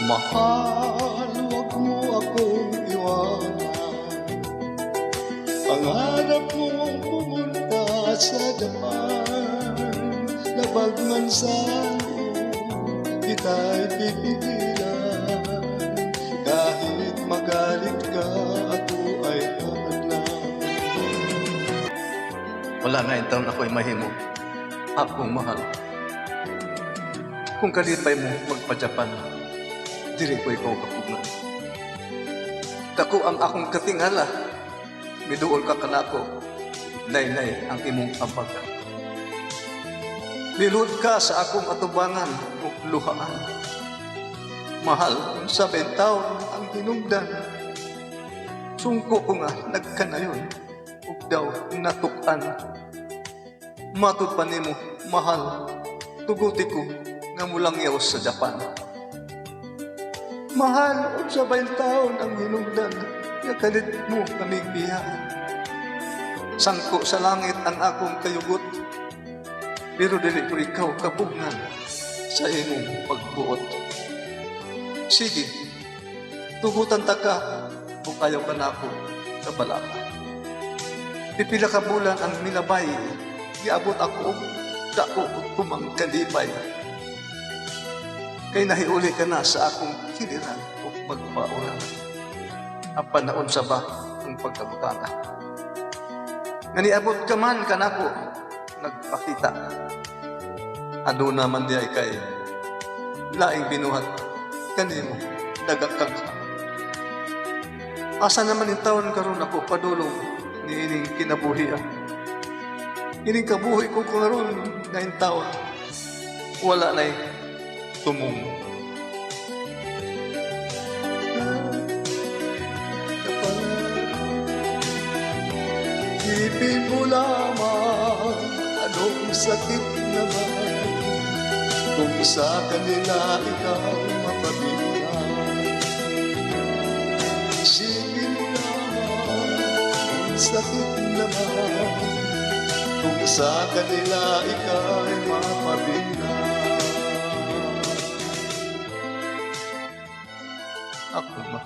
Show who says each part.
Speaker 1: Mahal, huwag mo akong iwanan. Pangarap mong pumunta sa Japan, labag man sa'yo, kita'y pipigilan. Kahit magalit ka, ako ay hadlang.
Speaker 2: Wala na yung taon ako'y mahimo. Akong mahal. Kung kalipay mo magpa-Japan, dili ko ikaw kapugnan. Dako ang akong katingala, miduol ka kanako, nay-nay ang imong ampagan. Milud ka sa akong atubangan o luhaan. Mahal, kung 7 taon ang hinungdan, sungko ko nga nagkanayon, ug daw natukan. Matud pa nimo, mahal, tuguti ko nga mulang yaw sa Japan. Mahal, kung 7 taon ang hinungdan, nga kalit mo kaming biyaan. Sangko sa langit ang akong kayugot, pero dili ko ikaw kapugnan sa imong pagbuot. Sige, tugutan ta ka kung ayaw ka na ako sa balaka. Pipila ka bulan ang milabay, giabot ako, dako kumang kalipay. Kay nahiuli ka na sa akong kiliran o magpaulan. Ang panahon sa ba ang pagkabutana. Nga niabot ka man ka na ko, nagpakita. Ano naman di ay kay laing binuhat kanimo dagakang ka. Asa naman yung taon karon ako padulong ni ining kinabuhian. Ining kabuhi ko karon na yung taon. Wala na'y tumong.
Speaker 1: Ipin mo lamang anong sakit naman kung sa kanila ikaw mapabilang. Isipin mo lamang anong sakit naman kung sa kanila ikaw mapabilang.
Speaker 2: Ako ma.